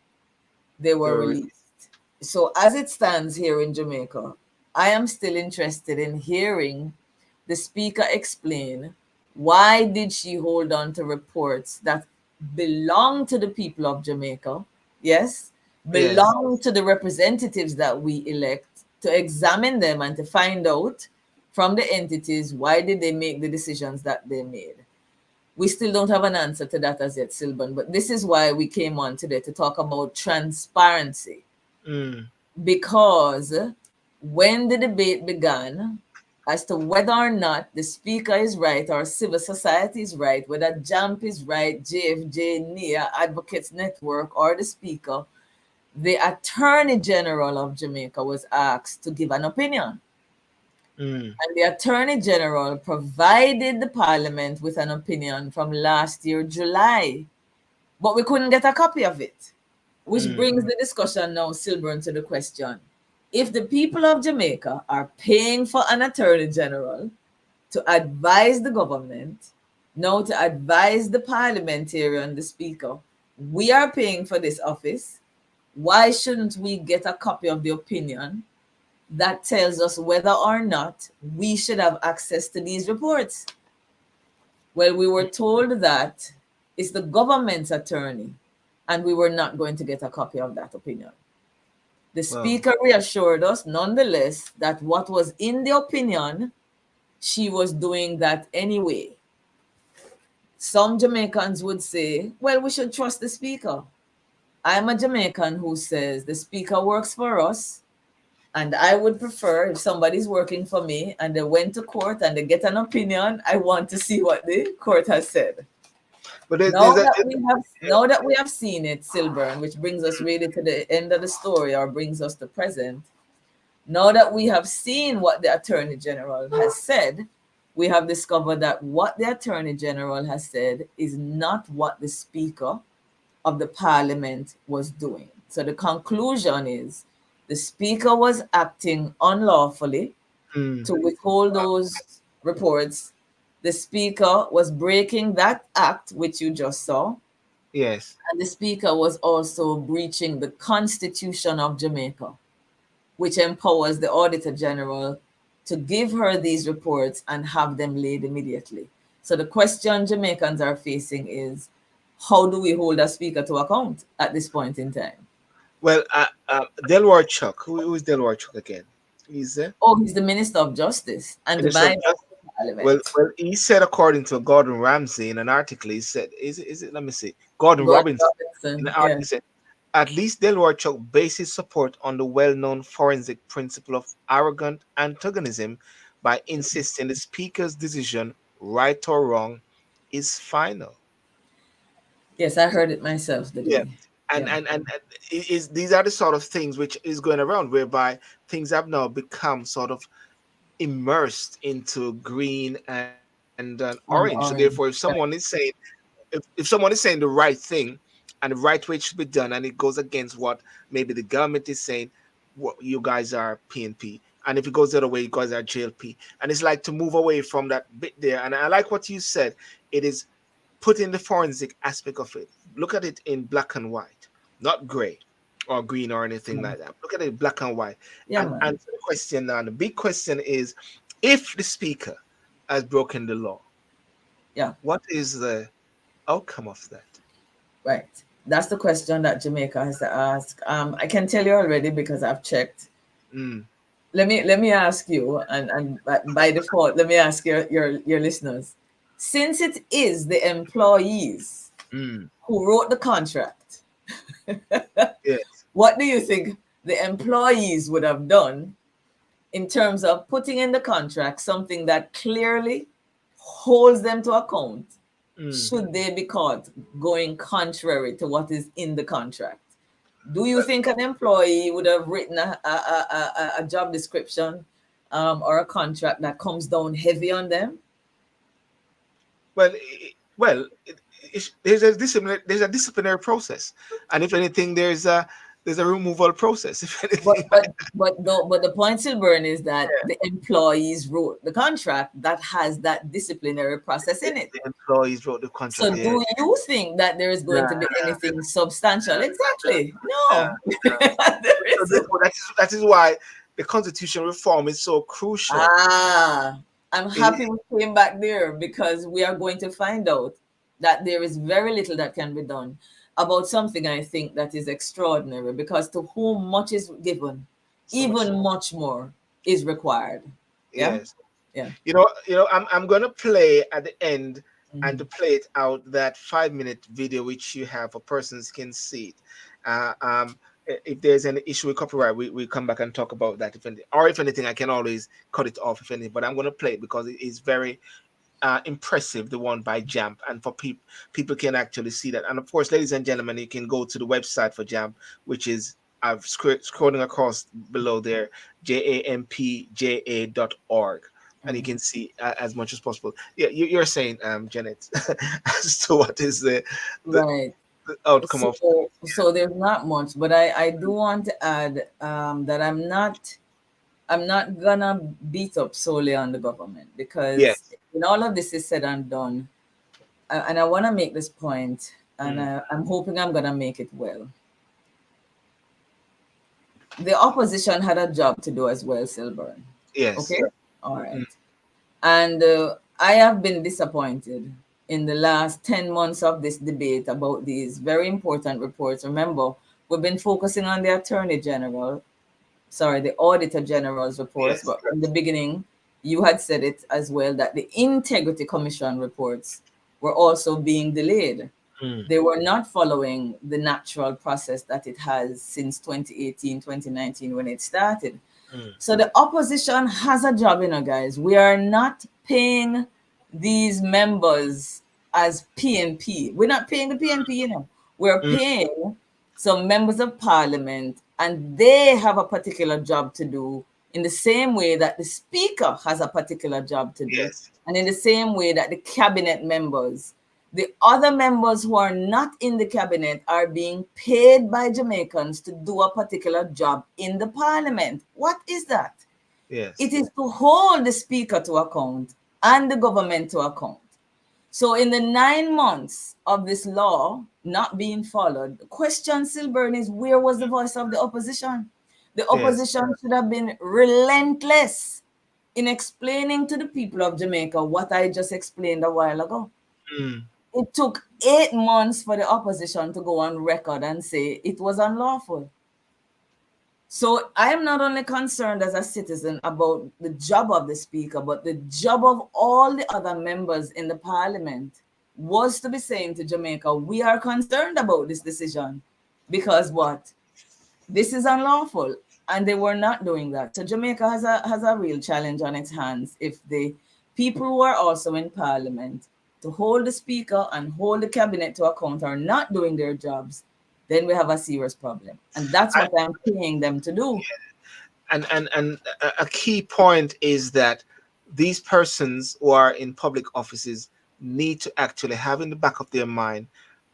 they were released. So as it stands here in Jamaica, I am still interested in hearing the speaker explain why did she hold on to reports that belong to the people of Jamaica, yes, Yes. belong to the representatives that we elect, to examine them and to find out from the entities why did they make the decisions that they made. We still don't have an answer to that as yet, Sylbourne, but this is why we came on today to talk about transparency. Because when the debate began as to whether or not the speaker is right or civil society is right, whether JAMP is right, JFJ, NIA, Advocates Network, or the speaker, the Attorney General of Jamaica was asked to give an opinion. And the Attorney General provided the Parliament with an opinion from last year, July, but we couldn't get a copy of it. Which brings the discussion now, Sylbourne, to the question. If the people of Jamaica are paying for an Attorney General to advise the government, now to advise the parliamentarian, the speaker, we are paying for this office. Why shouldn't we get a copy of the opinion that tells us whether or not we should have access to these reports? Well, we were told that it's the government's attorney, and we were not going to get a copy of that opinion. The speaker reassured us, nonetheless, that what was in the opinion, she was doing that anyway. Some Jamaicans would say, well, we should trust the speaker. I'm a Jamaican who says the speaker works for us, and I would prefer if somebody's working for me and they went to court and they get an opinion, I want to see what the court has said. But Now that we have seen it, Sylbourne, which brings us really to the end of the story or brings us to present. Now that we have seen what the Attorney General has said, we have discovered that what the Attorney General has said is not what the Speaker of the Parliament was doing. So the conclusion is the Speaker was acting unlawfully to withhold those reports. The Speaker was breaking that act, which you just saw. Yes. And the Speaker was also breaching the Constitution of Jamaica, which empowers the Auditor General to give her these reports and have them laid immediately. So the question Jamaicans are facing is, how do we hold a speaker to account at this point in time? Well, Delwar Chuck. Who is Delwar Chuck again? He's Oh, he's the Minister of Justice and the Minister of Bible Justice. Parliament. Well, he said, according to Gordon Ramsay in an article, he said, is it? Let me see. Gordon Gordon Robinson in Robinson, an yeah. article said, at least Delwar Chuck bases support on the well-known forensic principle of arrogant antagonism by insisting the speaker's decision, right or wrong, is final. Yes, I heard it myself Yeah. today. And Yeah. it is these are the sort of things which is going around, whereby things have now become sort of immersed into green and orange. So And therefore, if orange. someone is Right. saying, if someone is saying the right thing and the right way it should be done, and it goes against what maybe the government is saying, what you guys are PNP, and if it goes the other way, you guys are JLP, and it's like to move away from that bit there. And I like what you said. It is put in the forensic aspect of it. Look at it in black and white, not gray or green or anything like that. Look at it black and white, Yeah, and man. answer the question now. The big question is, if the speaker has broken the law, Yeah, what is the outcome of that? right. That's the question that Jamaica has to ask. I can tell you already because I've checked. Mm. let me ask you, and by default, let me ask your listeners. Since it is the employees Mm. who wrote the contract, Yes. what do you think the employees would have done in terms of putting in the contract something that clearly holds them to account Mm. should they be caught going contrary to what is in the contract? Do you Well, think an employee would have written a job description or a contract that comes down heavy on them? well, there's a disciplinary process, and if anything, there's a removal process. If But anything, but but the point, Sylbourne, is that the employees wrote the contract that has that disciplinary process in it. the employees wrote the contract. So Yeah. do you think that there is going Nah, to be anything substantial? Exactly. nah, No. nah. There So isn't. therefore, that is why the constitution reform is so crucial. Ah, I'm It, happy we came back there because we are going to find out that there is very little that can be done about something I think that is extraordinary, because to whom much is given, so much. even much more is required. Yeah, Yes. yeah. I'm gonna play at the end, and Mhm. to play it out, that 5 minute video which you have for persons can see it. If there's any issue with copyright, we come back and talk about that. If anything, I can always cut it off if anything. But I'm gonna play it because it is very impressive, the one by JAMP, and for people can actually see that. And of course, ladies and gentlemen, you can go to the website for JAMP, which is I've scrolling across below there, jampja.org, and you Mhm. can see as much as possible. Yeah, you're saying, Janet, as to what is the, Right. the outcome So, of. so there's not much, but I do want to add that I'm not gonna beat up solely on the government, because Yes. when all of this is said and done, and I want to make this point, and Mm, I'm hoping I'm gonna make it well. The opposition had a job to do as well, Sylbourne. yes. Okay, all Mm, right. And I have been disappointed in the last 10 months of this debate about these very important reports. Remember, we've been focusing on the Attorney General, sorry, the Auditor General's reports, yes. but in the beginning, you had said it as well that the Integrity Commission reports were also being delayed. Mm, They were not following the natural process that it has since 2018, 2019 when it started. mm, So the opposition has a job, guys. We are not paying these members as PNP. We're not paying the PNP. We're mm, paying some members of parliament, and they have a particular job to do in the same way that the speaker has a particular job to do, yes. and in the same way that the cabinet members, the other members who are not in the cabinet, are being paid by Jamaicans to do a particular job in the parliament. What is that? Yes. It is to hold the speaker to account and the government to account. So, in the 9 months of this law not being followed, the question, Sylbourne, is where was the voice of the opposition? The Yes. opposition should have been relentless in explaining to the people of Jamaica what I just explained a while ago. Mm, It took 8 months for the opposition to go on record and say it was unlawful. So I am not only concerned as a citizen about the job of the speaker, but the job of all the other members in the parliament was to be saying to Jamaica, we are concerned about this decision because what? This is unlawful. And they were not doing that. So Jamaica has a real challenge on its hands if the people who are also in parliament to hold the speaker and hold the cabinet to account are not doing their jobs, then we have a serious problem. And that's what I'm paying them to do. and a key point is that these persons who are in public offices need to actually have in the back of their mind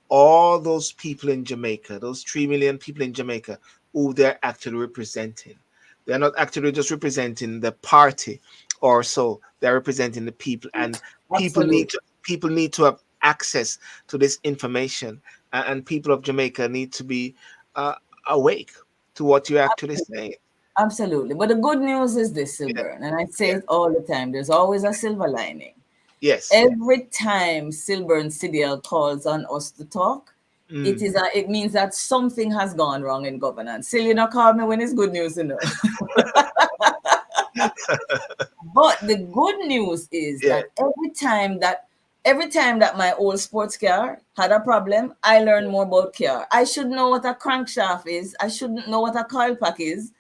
all those people in Jamaica, those 3 million people in Jamaica, who they're actually representing. They're not actually just representing the party or so, they're representing the people, and Absolutely. people need to have access to this information, and people of Jamaica need to be uh, awake to what you're actually saying. Absolutely. But the good news is this, Yeah, Sylbourne, and I say yeah, it all the time, there's always a silver lining. yes. Every time Sylbourne Sydial calls on us to talk, Mm. it means that something has gone wrong in governance. Still, you know, call me when it's good news, But the good news is Yeah. that every time that my old sports car had a problem, I learned more about car. I should know what a crankshaft is. I shouldn't know what a coil pack is,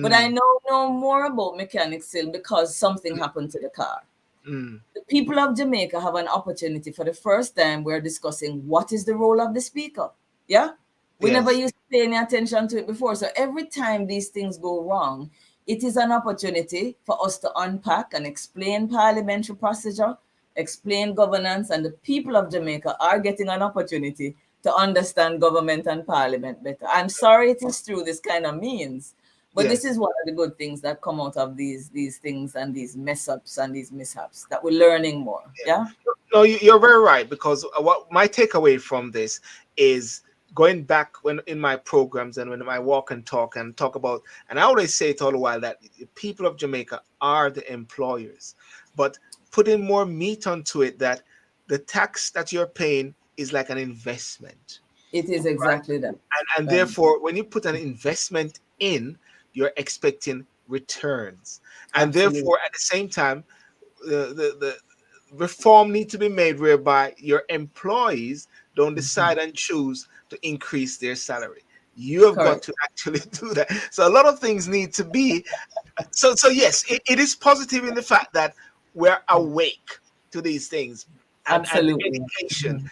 but I Mm, know more about mechanics still because something happened to the car. mm. The people of Jamaica have an opportunity for the first time. We're discussing what is the role of the speaker. Yeah, we never Yes. used to pay any attention to it before. So every time these things go wrong, it is an opportunity for us to unpack and explain parliamentary procedure, explain governance, and the people of Jamaica are getting an opportunity to understand government and parliament better. I'm sorry it is through this kind of means, but this Yes. is one of the good things that come out of these things and these mess ups and these mishaps that we're learning more. Yeah. No, you're very right, because what my takeaway from this is going back when in my programs and when I walk and talk about, and I always say it all the while that the people of Jamaica are the employers, but putting more meat onto it, that the tax that you're paying is like an investment, It is right? exactly that. And Right. therefore, when you put an investment in, you're expecting returns, and Absolutely. therefore, at the same time, the reform need to be made whereby your employees don't decide and choose to increase their salary. You have got Correct. to actually do that. So a lot of things need to be, so yes, it is positive in the fact that we're awake to these things, and the Absolutely. education, Mhm.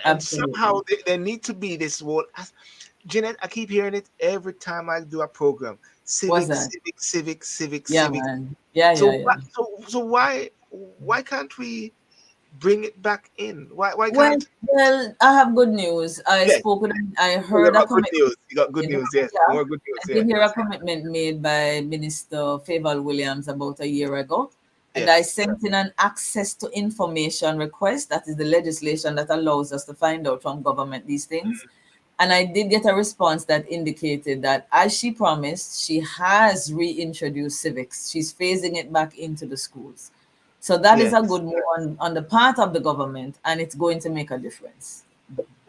and somehow Absolutely. there need to be this word. Jeanette, I keep hearing it every time I do a program. What's Civic, that? civic, civic, civic, Yeah, civic. man. Yeah, So yeah, yeah. so why can't we bring it back in? Why Well, can't? well, I have good news. Yes, I you heard a got good commitment. news. You got good news. Yes, Yeah, more good news. I Yeah. did hear a commitment made by Minister Favour Williams about a year ago, and I Yes. sent in an access to information request. That is the legislation that allows us to find out from government these things. And I did get a response that indicated that, as she promised, she has reintroduced civics. She's phasing it back into the schools. So that is Yes. a good move on the part of the government, and it's going to make a difference.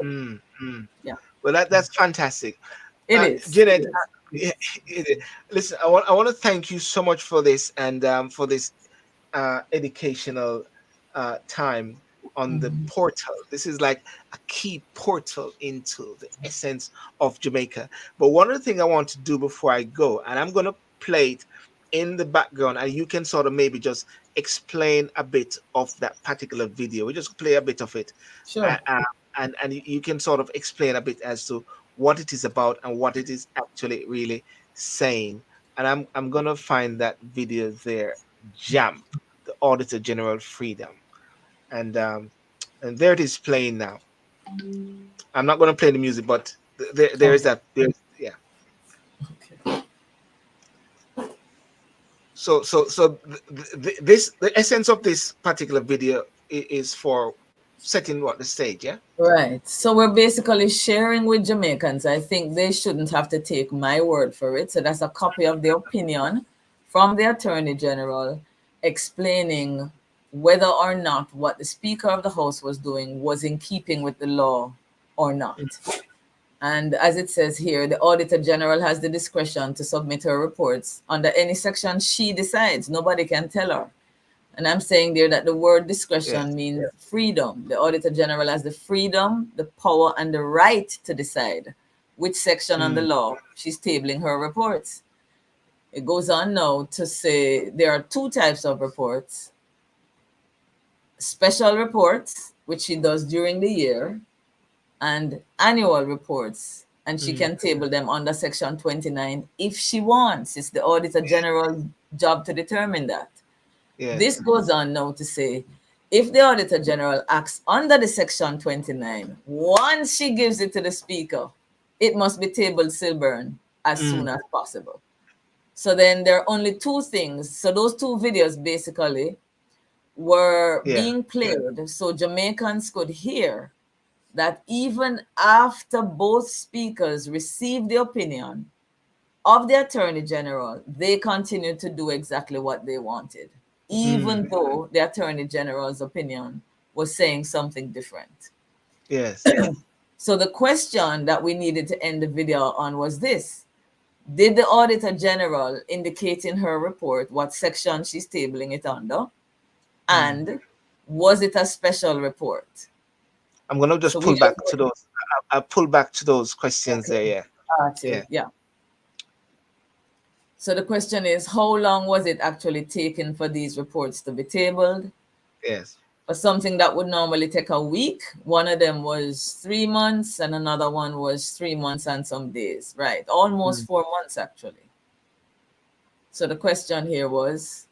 Mm, mm. Yeah, Well, that's fantastic, it is. It Jeanette. is. Yeah, listen, I want to thank you so much for this, and for this educational time on the Mhm. portal. This is like a key portal into the essence of Jamaica. But one of the things I want to do before I go, and I'm going to play it in the background, and you can sort of maybe just explain a bit of that particular video. We just play a bit of it, uh, Sure. uh, and you can sort of explain a bit as to what it is about and what it is actually really saying. And I'm gonna find that video there. JAMP, the Auditor General Freedom, and there it is playing now. I'm not going to play the music, but there is Okay. that. There's, yeah. Okay. This, the essence of this particular video is for setting what the stage. Yeah. Right. So we're basically sharing with Jamaicans. I think they shouldn't have to take my word for it. So that's a copy of the opinion from the Attorney General explaining whether or not what the Speaker of the House was doing was in keeping with the law or not. And as it says here, the Auditor General has the discretion to submit her reports under any section she decides. Nobody can tell her. And I'm saying there that the word Yes. discretion means freedom. The Auditor General has the freedom, the power, and the right to decide which section on the Mm, law she's tabling her reports. It goes on now to say there are two types of reports: special reports, which she does during the year, and annual reports. And she mm, can table them under Section 29 if she wants. It's the Auditor General's job to determine that. This yes. goes on now to say, if the Auditor General acts under the Section 29, once she gives it to the Speaker, it must be tabled Sylbourne as Mm, soon as possible. So then there are only two things. So those two videos basically were yeah. being played so Jamaicans could hear that even after both speakers received the opinion of the Attorney General, they continued to do exactly what they wanted, Mm, even though the Attorney General's opinion was saying something different. yes. So the question that we needed to end the video on was this: Did the Auditor General indicate in her report what section she's tabling it under? And was it a special report? I'm gonna So just we pull just back to those. I'll pull back to those questions okay. there. Yeah, yeah. Yeah. So the question is, how long was it actually taken for these reports to be tabled? Yes. For something that would normally take a week, one of them was 3 months and another one was 3 months and some days, right? Almost 4 months actually. So the question here was,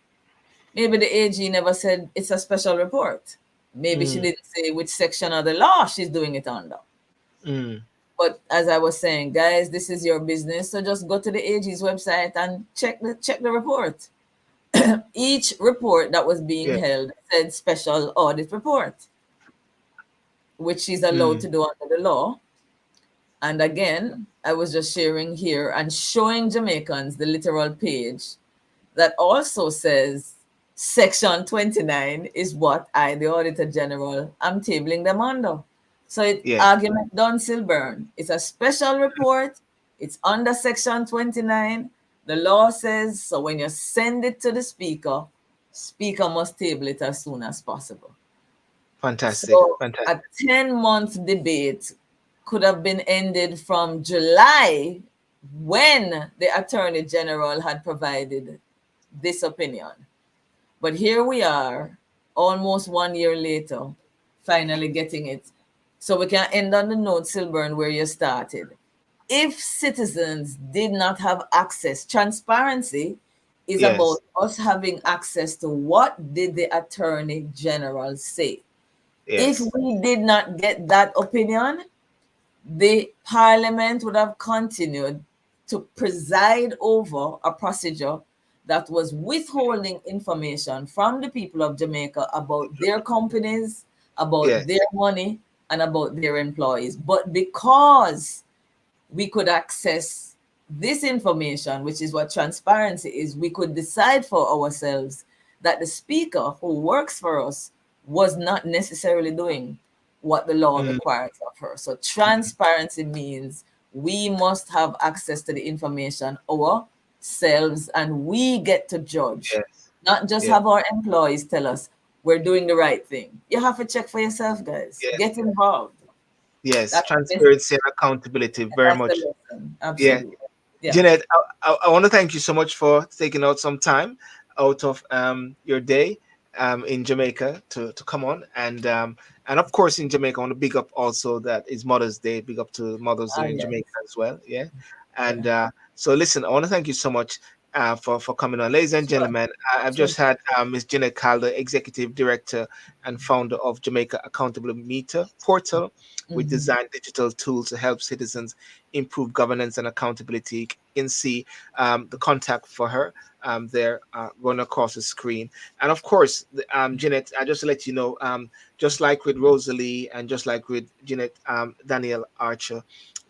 maybe the AG never said it's a special report. Maybe she didn't say which section of the law she's doing it under. Mm. But as I was saying, guys, this is your business. So just go to the AG's website and check the report. Each report that was being Yeah. held said special audit report, which she's allowed to do under the law. And again, I was just sharing here and showing Jamaicans the literal page that also says Section 29 is what I, the Auditor General, am tabling them under. So it Yeah. argument done, Sylbourne. It's a special report. It's under Section 29. The law says so when you send it to the speaker must table it as soon as possible. Fantastic. So a Fantastic. 10-month debate could have been ended from July when the Attorney General had provided this opinion. But here we are, almost 1 year later, finally getting it. So we can end on the note, Sylbourne, where you started. If citizens did not have access, transparency is Yes. about us having access to what did the Attorney General say. If Yes. we did not get that opinion, the Parliament would have continued to preside over a procedure that was withholding information from the people of Jamaica about their companies, about Yes. their money, and about their employees. But because we could access this information, which is what transparency is, we could decide for ourselves that the speaker who works for us was not necessarily doing what the law Mm. requires of her. So transparency means we must have access to the information ourselves and we get to judge, Yes. not just Yeah. have our employees tell us we're doing the right thing. You have to check for yourself, guys. Yes. Get involved. Yes. That's the message. Transparency and accountability. Very That's the much. lesson. Yeah. Absolutely. Yeah. Jeanette, I want to thank you so much for taking out some time out of your day in Jamaica to come on and of course in Jamaica I want to big up also that is Mother's Day. Big up to mothers Ah, there in yes. Jamaica as well. Yeah, Yeah. and so listen, I want to thank you so much for coming on, ladies and Sure. gentlemen. I've Sure. just had Miss Jeanette Calder, Executive Director and founder of Jamaica Accountability Meter Portal, which Mhm. design digital tools to help citizens improve governance and accountability. You can see the contact for her there going across the screen. And of course, Jeanette, I just to let you know, just like with Rosalie and just like with Jeanette Daniel Archer,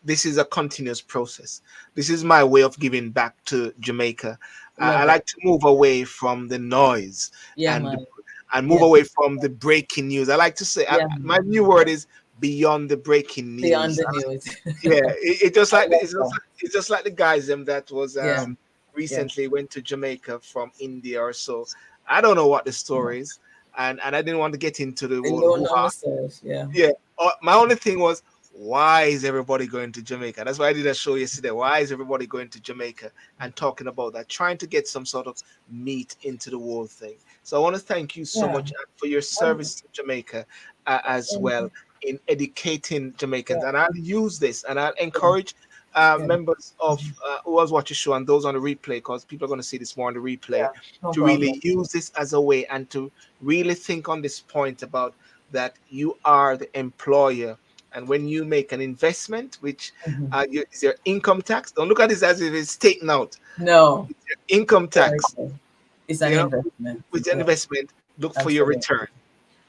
this is a continuous process. This is my way of giving back to Jamaica. I Love it. like to move away from the noise Yeah, and man. move Yeah. away from the breaking news. I like to say Yeah, my man. new word is beyond the breaking Beyond news. the news. Yeah, it just I like love that. it's just like the guys them that was Yeah. Yeah. recently went to Jamaica from India or so. I don't know what the story is, and I didn't want to get into the They whole don't hoo know ha. myself. Yeah. Yeah, my only thing was why is everybody going to Jamaica? That's why I did a show yesterday. Why is everybody going to Jamaica and talking about that, trying to get some sort of meat into the whole thing. So I want to thank you so Yeah. much for your Um, service to Jamaica as well um, in educating Jamaicans. yeah. And I'll use this and I'll Yeah. encourage Yeah. members of who was watching the show and those on the replay, because people are going to see this more on the replay, Yeah. No to really problem. use this as a way and to really think on this point about that you are the employer. And when you make an investment, which Mhm. is your income tax, don't look at this as if it's taken out. No. It's your income Very tax, good. It's an you know, investment. with an Yeah. investment, look for your Absolutely. return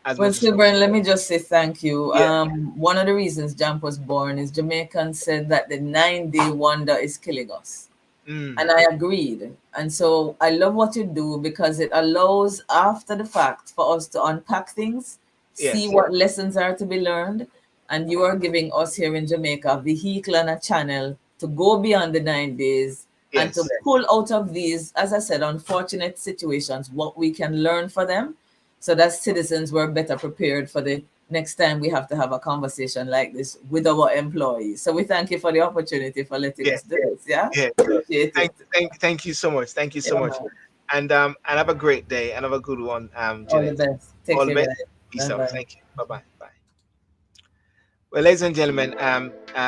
as Well, much as Sylbourne, possible. let me just say thank you. Yeah. One of the reasons JAMP was born is Jamaicans said that the 9-day wonder is killing us. Mm, And I agreed. And so I love what you do because it allows, after the fact, for us to unpack things, see yes. what lessons are to be learned. And you are giving us here in Jamaica a vehicle and a channel to go beyond the 9 days and to Yes. pull out of these, as I said, unfortunate situations, what we can learn for them, so that citizens were better prepared for the next time we have to have a conversation like this with our employees. So we thank you for the opportunity for letting Yeah. us do this. Yeah, Yeah. appreciate it. Thank you so much. Thank you so Yeah, much. man. And have a great day and have a good one, All the Jeanette. best. Take All the care, best. guys. Peace Bye out. bye. Thank you. Bye bye. Bye. Well, ladies and gentlemen,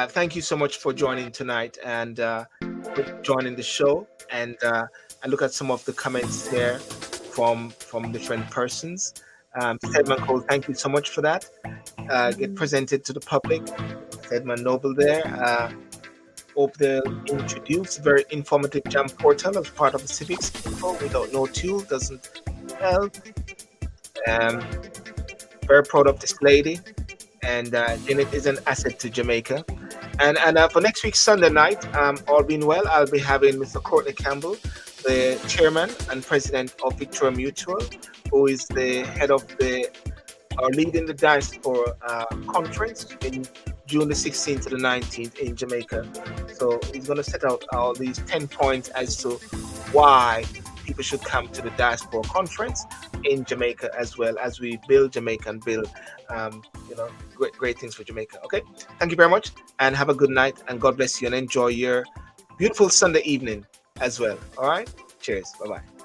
thank you so much for joining tonight and joining the show. And I look at some of the comments here from different persons. Stedman Cole, thank you so much for that. Get presented to the public. Stedman Noble there. Hope they'll introduce very informative JAMP portal as part of the civics info. Without no tool doesn't help. Um, very proud of this lady, and Janet is an asset to Jamaica. And for next week Sunday night, all being well, I'll be having Mr. Courtney Campbell, the chairman and president of Victoria Mutual, who is the head of the or leading the diaspora conference in June the 16th to the 19th in Jamaica. So he's going to set out all these 10 points as to why people should come to the diaspora conference in Jamaica, as well as we build Jamaica and build, great things for Jamaica. Okay. Thank you very much and have a good night and God bless you and enjoy your beautiful Sunday evening as well. All right. Cheers. Bye-bye.